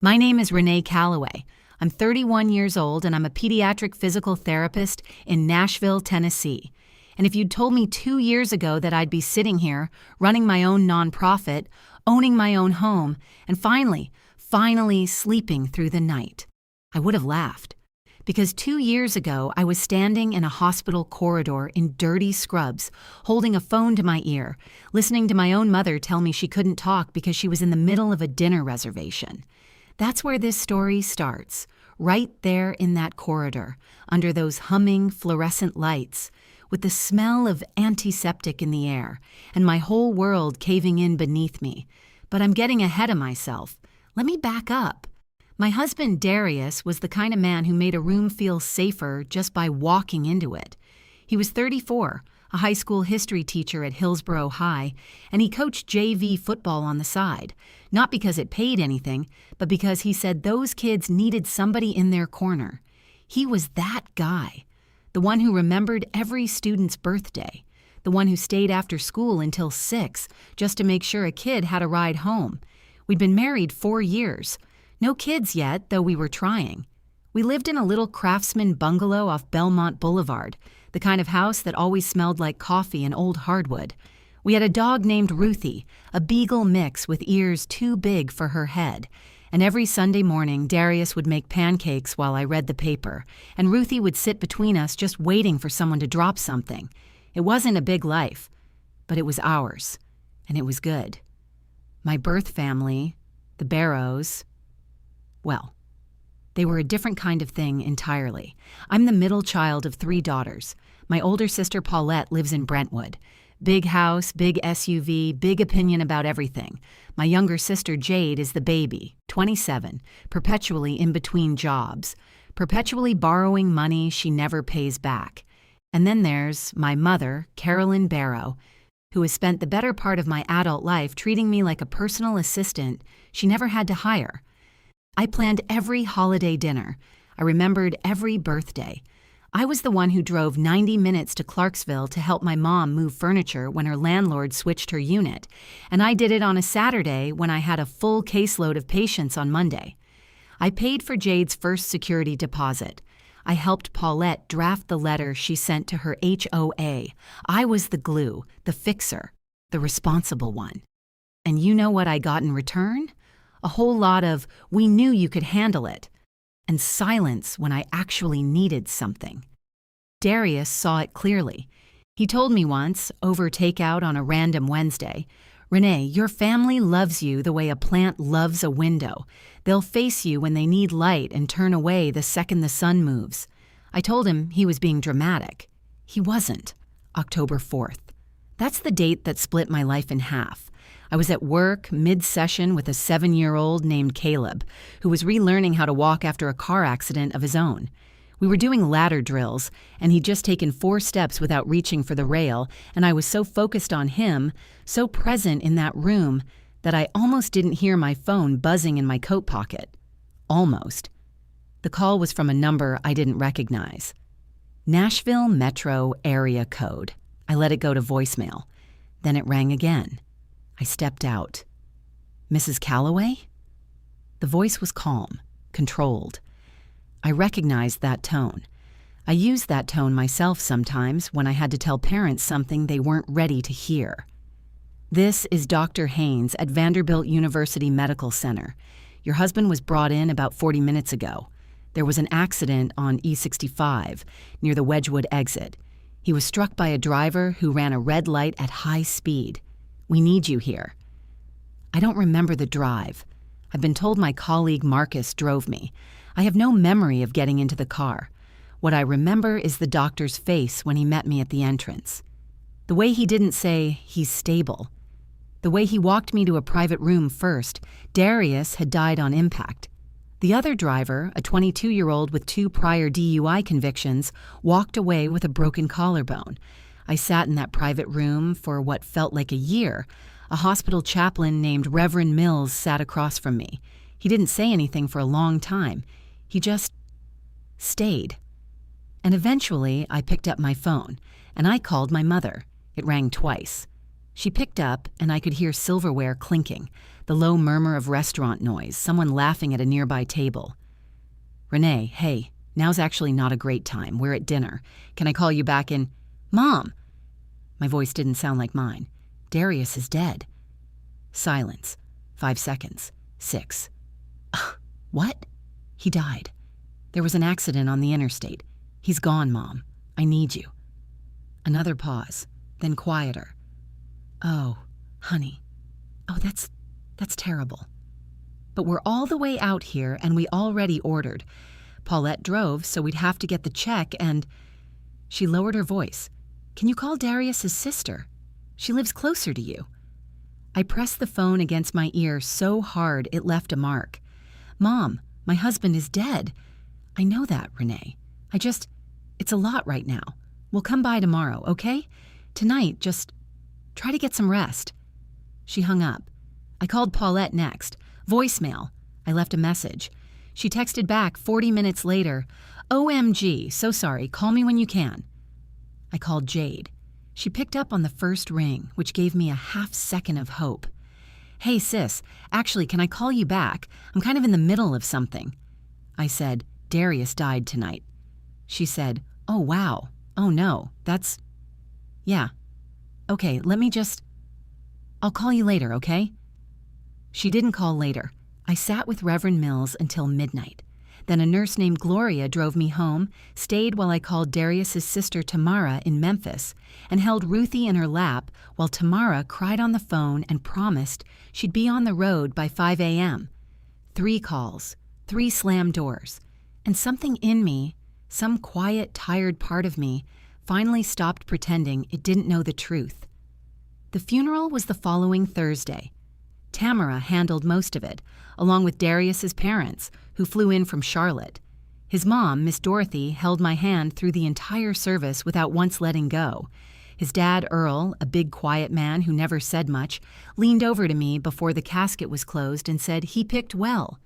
My name is Renee Calloway. I'm 31 years old and I'm a pediatric physical therapist in Nashville, Tennessee. And if you'd told me 2 years ago that I'd be sitting here, running my own nonprofit, owning my own home, and finally sleeping through the night, I would have laughed. Because 2 years ago, I was standing in a hospital corridor in dirty scrubs, holding a phone to my ear, listening to my own mother tell me she couldn't talk because she was in the middle of a dinner reservation. That's where this story starts, right there in that corridor, under those humming fluorescent lights, with the smell of antiseptic in the air, and my whole world caving in beneath me. But I'm getting ahead of myself. Let me back up. My husband Darius was the kind of man who made a room feel safer just by walking into it. He was 34, a high school history teacher at Hillsborough High, and he coached JV football on the side, not because it paid anything, but because he said those kids needed somebody in their corner. He was that guy, the one who remembered every student's birthday, the one who stayed after school until 6 just to make sure a kid had a ride home. We'd been married 4 years. No kids yet, though we were trying. We lived in a little craftsman bungalow off Belmont Boulevard, the kind of house that always smelled like coffee and old hardwood. We had a dog named Ruthie, a beagle mix with ears too big for her head. And every Sunday morning, Darius would make pancakes while I read the paper, and Ruthie would sit between us just waiting for someone to drop something. It wasn't a big life, but it was ours, and it was good. My birth family, the Barrows, well, they were a different kind of thing entirely. I'm the middle child of 3 daughters. My older sister Paulette lives in Brentwood. Big house, big SUV, big opinion about everything. My younger sister Jade is the baby, 27, perpetually in between jobs, perpetually borrowing money she never pays back. And then there's my mother, Carolyn Barrow, who has spent the better part of my adult life treating me like a personal assistant she never had to hire. I planned every holiday dinner. I remembered every birthday. I was the one who drove 90 minutes to Clarksville to help my mom move furniture when her landlord switched her unit, and I did it on a Saturday when I had a full caseload of patients on Monday. I paid for Jade's first security deposit. I helped Paulette draft the letter she sent to her HOA. I was the glue, the fixer, the responsible one. And you know what I got in return? A whole lot of, "We knew you could handle it," and silence when I actually needed something. Darius saw it clearly. He told me once, over takeout on a random Wednesday, "Renee, your family loves you the way a plant loves a window. They'll face you when they need light and turn away the second the sun moves." I told him he was being dramatic. He wasn't. October 4th. That's the date that split my life in half. I was at work, mid-session, with a 7-year-old named Caleb, who was relearning how to walk after a car accident of his own. We were doing ladder drills, and he'd just taken 4 steps without reaching for the rail, and I was so focused on him, so present in that room, that I almost didn't hear my phone buzzing in my coat pocket. Almost. The call was from a number I didn't recognize. Nashville Metro area code. I let it go to voicemail. Then it rang again. I stepped out. "Mrs. Calloway?" The voice was calm, controlled. I recognized that tone. I used that tone myself sometimes when I had to tell parents something they weren't ready to hear. "This is Dr. Haynes at Vanderbilt University Medical Center. Your husband was brought in about 40 minutes ago. There was an accident on E65 near the Wedgwood exit. He was struck by a driver who ran a red light at high speed. We need you here." I don't remember the drive. I've been told my colleague Marcus drove me. I have no memory of getting into the car. What I remember is the doctor's face when he met me at the entrance. The way he didn't say, "He's stable." The way he walked me to a private room first. Darius had died on impact. The other driver, a 22-year-old with 2 prior DUI convictions, walked away with a broken collarbone. I sat in that private room for what felt like a year. A hospital chaplain named Reverend Mills sat across from me. He didn't say anything for a long time. He just stayed. And eventually, I picked up my phone, and I called my mother. It rang twice. She picked up, and I could hear silverware clinking. the low murmur of restaurant noise, someone laughing at a nearby table. "Renee, hey, now's actually not a great time. We're at dinner. Can I call you back in—" "Mom!" My voice didn't sound like mine. "Darius is dead." Silence. 5 seconds. 6. What? "He died. There was an accident on the interstate. He's gone, Mom. I need you." Another pause, then quieter. "Oh, honey. Oh, that's terrible. But we're all the way out here and we already ordered. Paulette drove, so we'd have to get the check and—" She lowered her voice. "Can you call Darius's sister? She lives closer to you." I pressed the phone against my ear so hard it left a mark. "Mom, my husband is dead." "I know that, Renee. It's a lot right now. We'll come by tomorrow, okay? Tonight, just try to get some rest." She hung up. I called Paulette next. Voicemail. I left a message. She texted back 40 minutes later, "OMG, so sorry, call me when you can." I called Jade. She picked up on the first ring, which gave me a half-second of hope. "Hey, sis, actually, can I call you back? I'm kind of in the middle of something." I said, "Darius died tonight." She said, "Oh, wow. Oh, no, yeah. Okay, I'll call you later, okay?" She didn't call later. I sat with Reverend Mills until midnight. Then a nurse named Gloria drove me home, stayed while I called Darius's sister Tamara in Memphis, and held Ruthie in her lap while Tamara cried on the phone and promised she'd be on the road by 5 a.m. 3 calls, 3 slammed doors, and something in me, some quiet, tired part of me, finally stopped pretending it didn't know the truth. The funeral was the following Thursday. Tamara handled most of it, along with Darius's parents, who flew in from Charlotte. His mom, Miss Dorothy, held my hand through the entire service without once letting go. His dad, Earl, a big quiet man who never said much, leaned over to me before the casket was closed and said he picked well.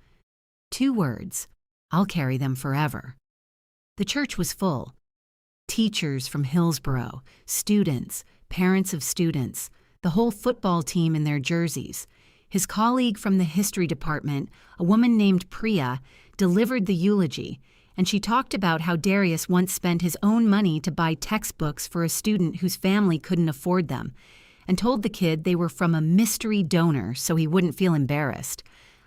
2 words. I'll carry them forever. The church was full. Teachers from Hillsborough, students, parents of students, the whole football team in their jerseys. His colleague from the history department, a woman named Priya, delivered the eulogy, and she talked about how Darius once spent his own money to buy textbooks for a student whose family couldn't afford them, and told the kid they were from a mystery donor so he wouldn't feel embarrassed.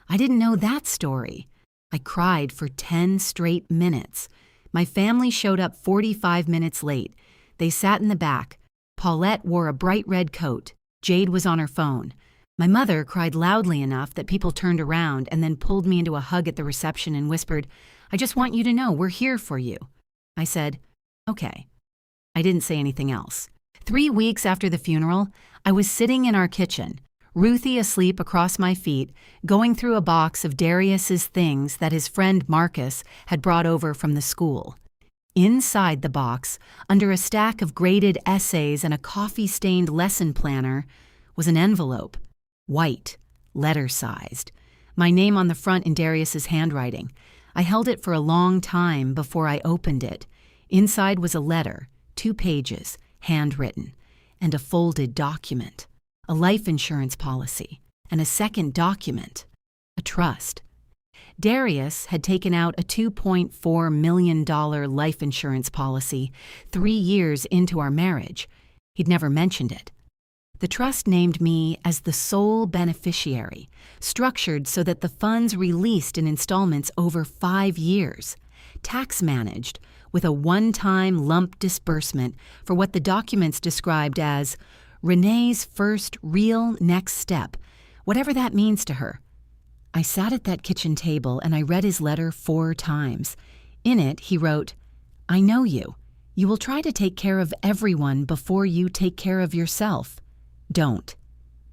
I didn't know that story. I cried for 10 straight minutes. My family showed up 45 minutes late. They sat in the back. Paulette wore a bright red coat. Jade was on her phone. My mother cried loudly enough that people turned around and then pulled me into a hug at the reception and whispered, "I just want you to know we're here for you." I said, "Okay." I didn't say anything else. 3 weeks after the funeral, I was sitting in our kitchen, Ruthie asleep across my feet, going through a box of Darius's things that his friend Marcus had brought over from the school. Inside the box, under a stack of graded essays and a coffee-stained lesson planner, was an envelope. White, letter-sized. My name on the front in Darius's handwriting. I held it for a long time before I opened it. Inside was a letter, 2 pages, handwritten, and a folded document. A life insurance policy, and a second document, a trust. Darius had taken out a $2.4 million life insurance policy 3 years into our marriage. He'd never mentioned it. The trust named me as the sole beneficiary, structured so that the funds released in installments over 5 years, tax managed, with a one-time lump disbursement for what the documents described as Renee's first real next step, whatever that means to her. I sat at that kitchen table and I read his letter 4 times. In it, he wrote, "I know you. You will try to take care of everyone before you take care of yourself. Don't.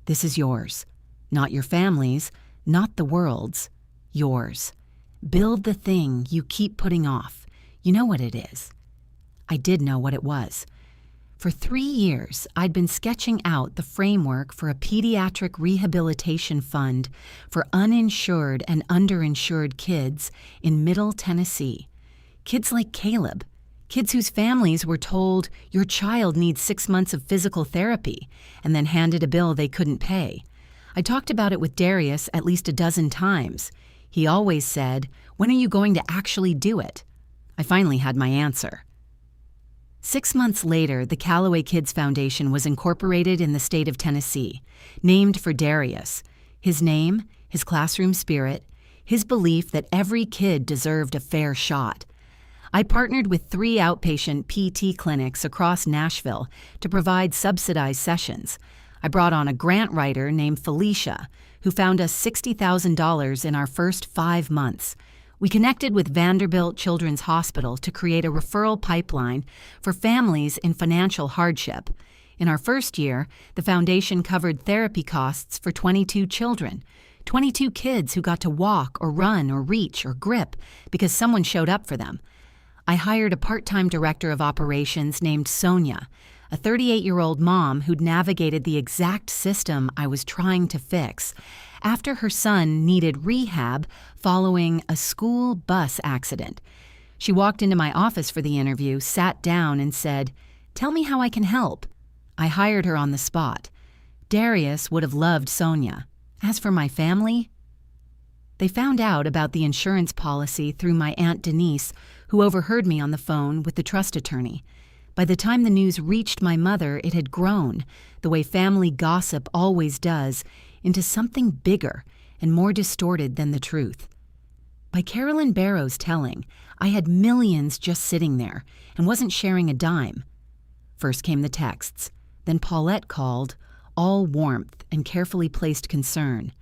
This is yours. Not your family's, not the world's. Yours. Build the thing you keep putting off. You know what it is." I did know what it was. For 3 years, I'd been sketching out the framework for a pediatric rehabilitation fund for uninsured and underinsured kids in Middle Tennessee. Kids like Caleb. Kids whose families were told, "Your child needs 6 months of physical therapy," and then handed a bill they couldn't pay. I talked about it with Darius at least a dozen times. He always said, "When are you going to actually do it?" I finally had my answer. 6 months later, the Callaway Kids Foundation was incorporated in the state of Tennessee, named for Darius. His name, his classroom spirit, his belief that every kid deserved a fair shot. I partnered with 3 outpatient PT clinics across Nashville to provide subsidized sessions. I brought on a grant writer named Felicia, who found us $60,000 in our first 5 months. We connected with Vanderbilt Children's Hospital to create a referral pipeline for families in financial hardship. In our first year, the foundation covered therapy costs for 22 children, 22 kids who got to walk or run or reach or grip because someone showed up for them. I hired a part-time director of operations named Sonia, a 38-year-old mom who'd navigated the exact system I was trying to fix after her son needed rehab following a school bus accident. She walked into my office for the interview, sat down, and said, "Tell me how I can help." I hired her on the spot. Darius would have loved Sonia. As for my family, they found out about the insurance policy through my Aunt Denise, who overheard me on the phone with the trust attorney. By the time the news reached my mother, it had grown, the way family gossip always does, into something bigger and more distorted than the truth. By Carolyn Barrow's telling, I had millions just sitting there and wasn't sharing a dime. First came the texts. Then Paulette called, all warmth and carefully placed concern.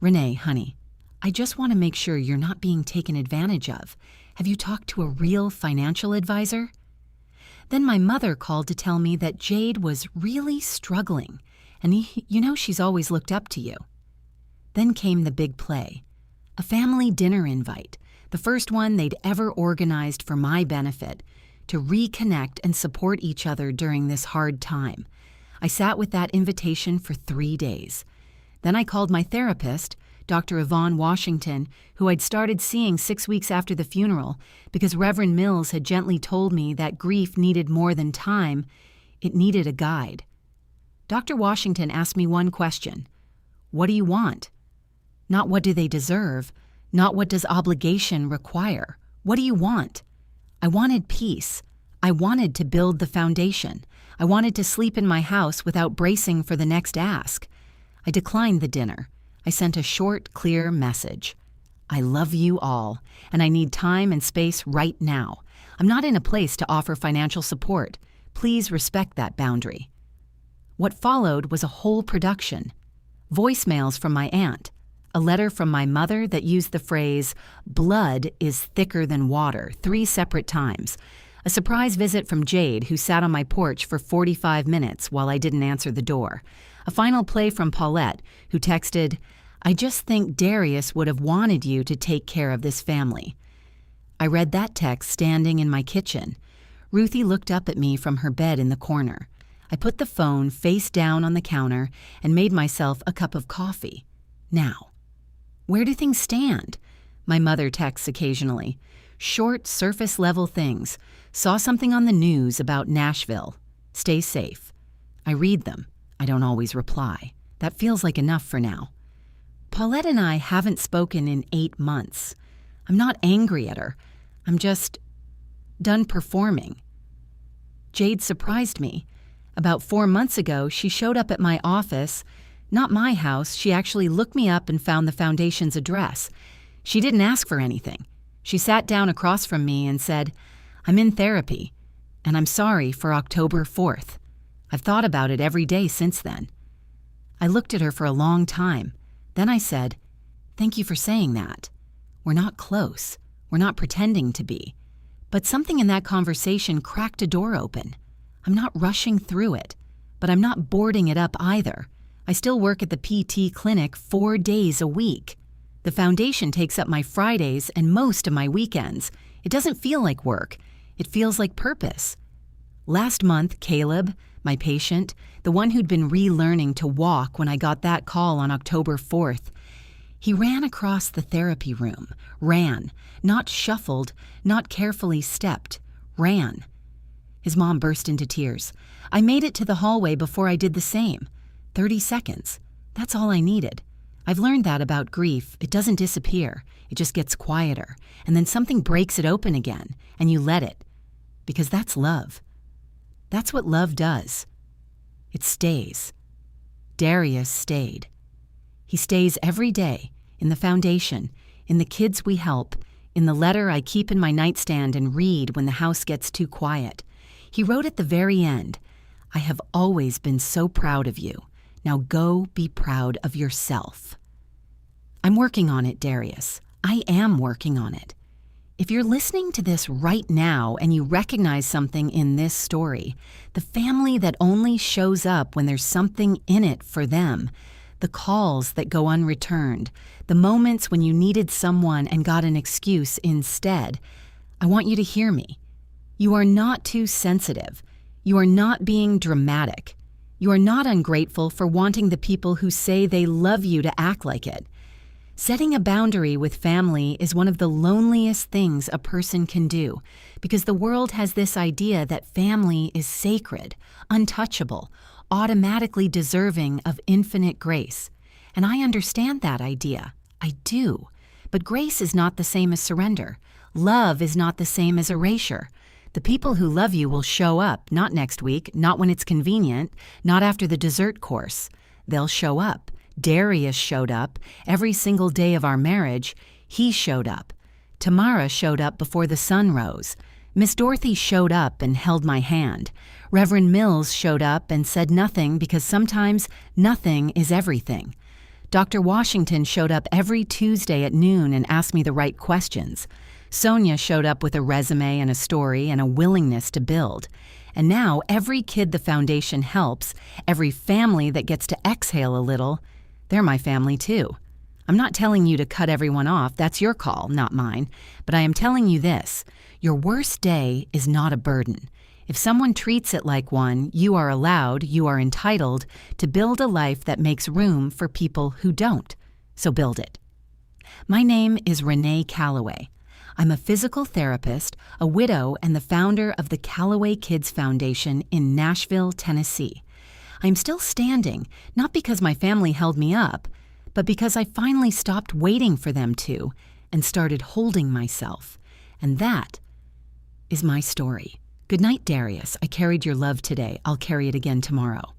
"Renee, honey, I just want to make sure you're not being taken advantage of. Have you talked to a real financial advisor?" Then my mother called to tell me that Jade was really struggling, and you know she's always looked up to you. Then came the big play, a family dinner invite, the first one they'd ever organized for my benefit, to reconnect and support each other during this hard time. I sat with that invitation for 3 days. Then I called my therapist, Dr. Yvonne Washington, who I'd started seeing 6 weeks after the funeral because Reverend Mills had gently told me that grief needed more than time, it needed a guide. Dr. Washington asked me one question: "What do you want?" Not what do they deserve, not what does obligation require. What do you want? I wanted peace. I wanted to build the foundation. I wanted to sleep in my house without bracing for the next ask. I declined the dinner. I sent a short, clear message. I love you all, and I need time and space right now. I'm not in a place to offer financial support. Please respect that boundary. What followed was a whole production. Voicemails from my aunt, a letter from my mother that used the phrase, "blood is thicker than water," 3 separate times. A surprise visit from Jade, who sat on my porch for 45 minutes while I didn't answer the door. A final play from Paulette, who texted, "I just think Darius would have wanted you to take care of this family." I read that text standing in my kitchen. Ruthie looked up at me from her bed in the corner. I put the phone face down on the counter and made myself a cup of coffee. Now, where do things stand? My mother texts occasionally. Short, surface-level things. Saw something on the news about Nashville. Stay safe. I read them. I don't always reply. That feels like enough for now. Paulette and I haven't spoken in 8 months. I'm not angry at her. I'm just done performing. Jade surprised me. About 4 months ago, she showed up at my office. Not my house. She actually looked me up and found the foundation's address. She didn't ask for anything. She sat down across from me and said, "I'm in therapy, and I'm sorry for October 4th. I've thought about it every day since then." I looked at her for a long time. Then I said, "Thank you for saying that. We're not close. We're not pretending to be." But something in that conversation cracked a door open. I'm not rushing through it, but I'm not boarding it up either. I still work at the PT clinic 4 days a week. The foundation takes up my Fridays and most of my weekends. It doesn't feel like work. It feels like purpose. Last month, Caleb, my patient, the one who'd been relearning to walk when I got that call on October 4th, he ran across the therapy room. Ran. Not shuffled, not carefully stepped. Ran. His mom burst into tears. I made it to the hallway before I did the same. 30 seconds. That's all I needed. I've learned that about grief. It doesn't disappear. It just gets quieter, and then something breaks it open again, and you let it. Because that's love. That's what love does. It stays. Darius stayed. He stays every day, in the foundation, in the kids we help, in the letter I keep in my nightstand and read when the house gets too quiet. He wrote at the very end, "I have always been so proud of you. Now go be proud of yourself." I'm working on it, Darius. I am working on it. If you're listening to this right now and you recognize something in this story, the family that only shows up when there's something in it for them, the calls that go unreturned, the moments when you needed someone and got an excuse instead, I want you to hear me. You are not too sensitive. You are not being dramatic. You are not ungrateful for wanting the people who say they love you to act like it. Setting a boundary with family is one of the loneliest things a person can do because the world has this idea that family is sacred, untouchable, automatically deserving of infinite grace. And I understand that idea. I do. But grace is not the same as surrender. Love is not the same as erasure. The people who love you will show up, not next week, not when it's convenient, not after the dessert course. They'll show up. Darius showed up. Every single day of our marriage, he showed up. Tamara showed up before the sun rose. Miss Dorothy showed up and held my hand. Reverend Mills showed up and said nothing because sometimes nothing is everything. Dr. Washington showed up every Tuesday at noon and asked me the right questions. Sonia showed up with a resume and a story and a willingness to build. And now every kid the foundation helps, every family that gets to exhale a little, they're my family too. I'm not telling you to cut everyone off. That's your call, not mine. But I am telling you this. Your worst day is not a burden. If someone treats it like one, you are allowed, you are entitled to build a life that makes room for people who don't. So build it. My name is Renee Calloway. I'm a physical therapist, a widow, and the founder of the Calloway Kids Foundation in Nashville, Tennessee. I'm still standing, not because my family held me up, but because I finally stopped waiting for them to and started holding myself. And that is my story. Good night, Darius. I carried your love today. I'll carry it again tomorrow.